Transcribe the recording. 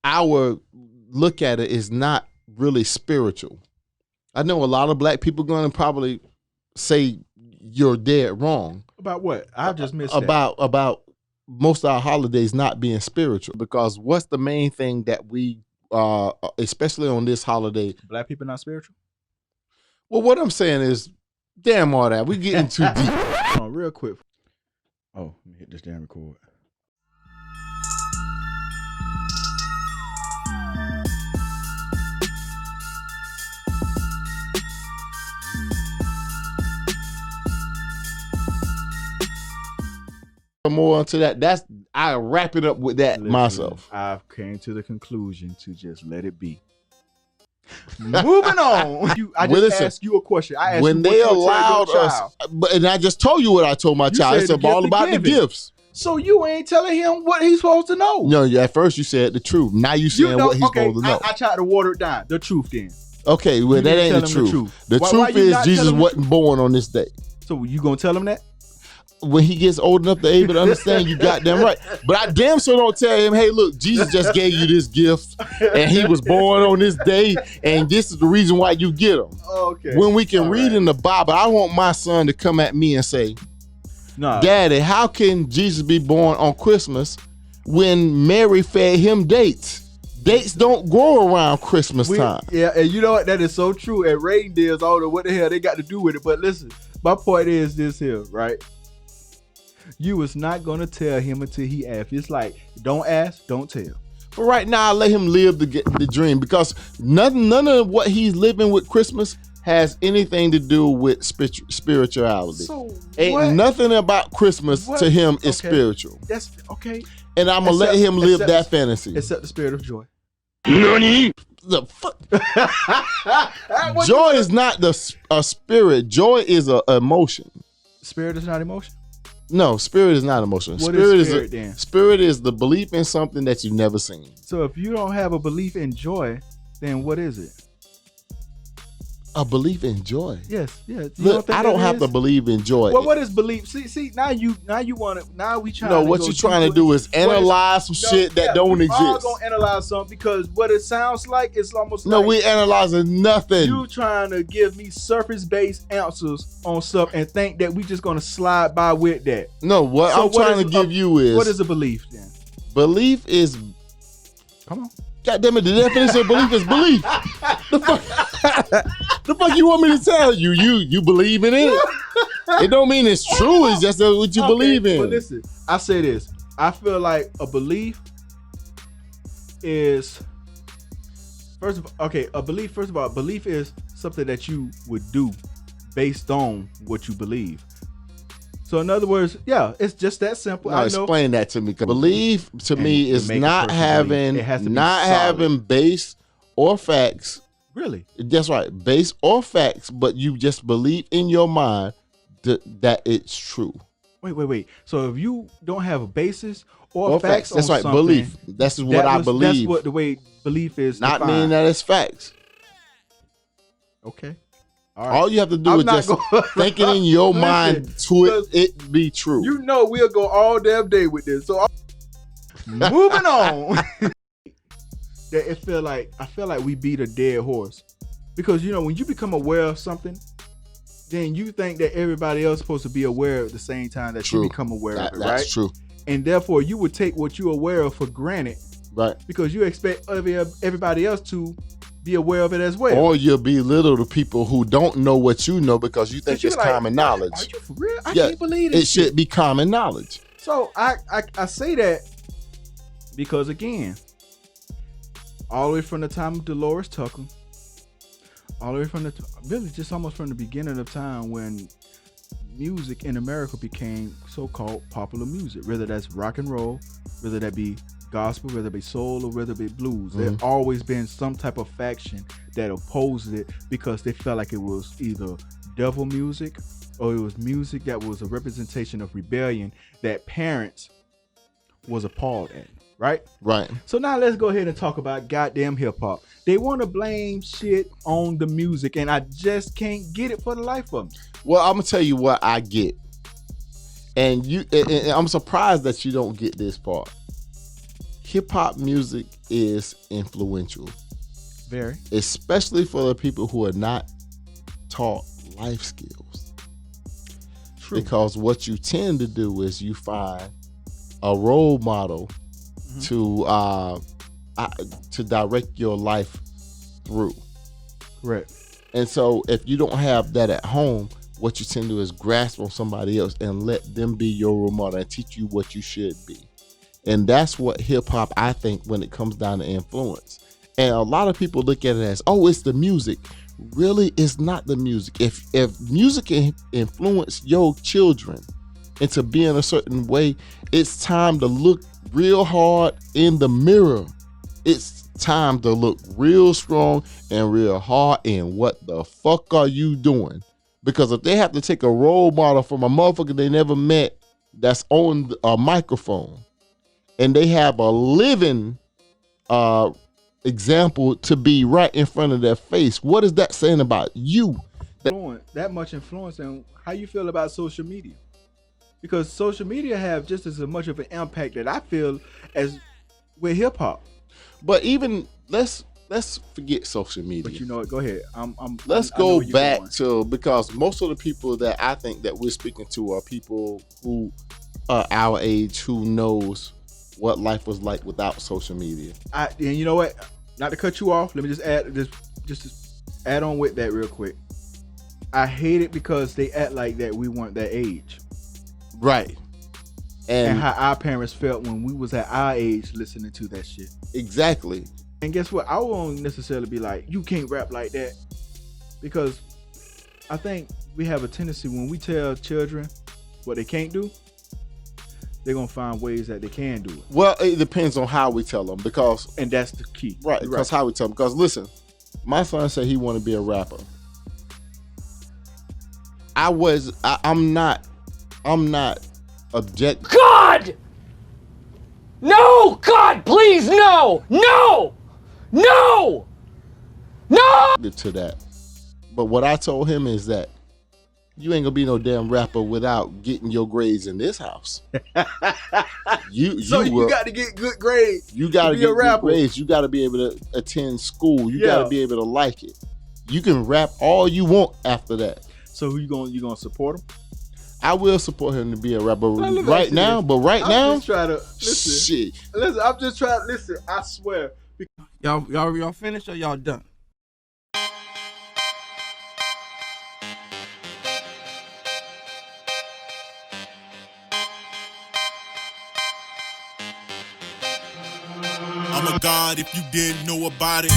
our look at it is not really spiritual. I know a lot of black people going to probably say you're dead wrong. About what? I just missed about most of our holidays not being spiritual, because what's the main thing that we, especially on this holiday, black people not spiritual? Well, what I'm saying is, damn all that. We getting too deep. Real quick. Oh, let me hit this damn record. More onto that. I wrap it up with that. Listen, myself. I've came to the conclusion to just let it be. Moving on. I just asked you a question. I asked when you they allowed us, and I just told you what I told my child. It's all about the gifts. So you ain't telling him what he's supposed to know. No, at first you said the truth. Now you saying what he's supposed to know. I tried to water it down. The truth then. Okay, well, that ain't the truth. The truth is Jesus wasn't born on this day. So you gonna tell him that? When he gets old enough to able to understand, you goddamn right. But I damn sure don't tell him, hey, look, Jesus just gave you this gift, and he was born on this day, and this is the reason why you get him. Okay. When we can read in the Bible, I want my son to come at me and say, Daddy, how can Jesus be born on Christmas when Mary fed him dates? Dates don't grow around Christmas time. Yeah, and you know what? That is so true. At reindeers, I don't know what the hell they got to do with it. But listen, my point is this here, right? You was not going to tell him until he asked. It's like, don't ask, don't tell. But right now, I let him live the dream, because none of what he's living with Christmas has anything to do with spirituality. So ain't nothing about Christmas to him is spiritual. That's okay. And I'm going to let him live that fantasy. Except the spirit of joy. Nani? The fuck? Joy is not a spirit. Joy is an emotion. Spirit is not emotion? No, spirit is not emotion. What is spirit then? Spirit is the belief in something that you've never seen. So if you don't have a belief in joy, then what is it? A belief in joy. Yes, yeah. Look, I don't have to believe in joy. Well, what is belief? See, now you want to. Now we trying. No, what you trying to do is analyze some shit that don't exist. We're gonna analyze something, because what it sounds like, it's almost no. Like we analyzing nothing. You trying to give me surface-based answers on stuff and think that we just gonna slide by with that. No, what I'm trying to give you is, what is a belief then? Belief is. Come on. God damn it, the definition of belief is belief. The fuck you want me to tell you? You believe in it? It don't mean it's true. It's just what you believe in. But listen, I say this. I feel like a belief is a belief is something that you would do based on what you believe. So in other words, yeah, it's just that simple. No, explain that to me. Belief to me is not having base or facts. Really? That's right, base or facts, but you just believe in your mind that it's true. Wait. So if you don't have a basis or facts, that's right, belief. That's what I believe. That's what the way belief is. Not defined. meaning that it's facts. Okay. All you have to do is just think it in your mind to it be true. You know we'll go all damn day with this. So moving on. I feel like we beat a dead horse, because when you become aware of something, then you think that everybody else is supposed to be aware at the same time that you become aware of it, right? That's true. And therefore you would take what you're aware of for granted, right? Because you expect everybody else to be aware of it as well. Or you'll belittle the people who don't know what you know because you think it's common knowledge. Are you for real? I can't believe this. It should be common knowledge. So I say that because, again, all the way from the time of Dolores Tucker, all the way from just almost from the beginning of time when music in America became so-called popular music, whether that's rock and roll, whether that be gospel, whether it be soul, or whether it be blues. There's always been some type of faction that opposed it because they felt like it was either devil music or it was music that was a representation of rebellion that parents was appalled at. Right? Right. So now let's go ahead and talk about goddamn hip hop. They want to blame shit on the music, and I just can't get it for the life of me. Well, I'm gonna tell you what I get, and I'm surprised that you don't get this part. hip hop music is influential. Very. Especially for the people who are not taught life skills. True. Because what you tend to do is you find a role model to direct your life through. Correct. And so if you don't have that at home, what you tend to do is grasp on somebody else and let them be your role model and teach you what you should be. And that's what hip hop, I think, when it comes down to influence. And a lot of people look at it as, oh, it's the music. Really, it's not the music. If music can influence your children into being a certain way, it's time to look real hard in the mirror. It's time to look real strong and real hard in what the fuck are you doing? Because if they have to take a role model from a motherfucker they never met that's on a microphone, and they have a living example to be right in front of their face, what is that saying about you? That much influence, and how you feel about social media? Because social media have just as much of an impact that I feel as with hip hop. But even let's forget social media. But you know what? Go ahead. Let's go back to, because most of the people that I think that we're speaking to are people who are our age, who knows what life was like without social media. And you know what? Not to cut you off, let me just add on with that real quick. I hate it because they act like that we weren't that age. Right. And how our parents felt when we was at our age listening to that shit. Exactly. And guess what? I won't necessarily be like, you can't rap like that. Because I think we have a tendency when we tell children what they can't do, they're going to find ways that they can do it. Well, it depends on how we tell them, because... And that's the key. Right, because how we tell them. Because listen, my son said he want to be a rapper. I'm not objecting. God! No! God, please, no! No! No! No! To that. But what I told him is that you ain't gonna be no damn rapper without getting your grades in this house. You got to get good grades. You got to get good grades. You got to be able to attend school. You got to be able to like it. You can rap all you want after that. So who you gonna support him? I will support him to be a rapper I'm right now. just trying to listen. Shit. Listen, I'm just trying to listen. I swear. Y'all finished or y'all done? I'm a god if you didn't know about it.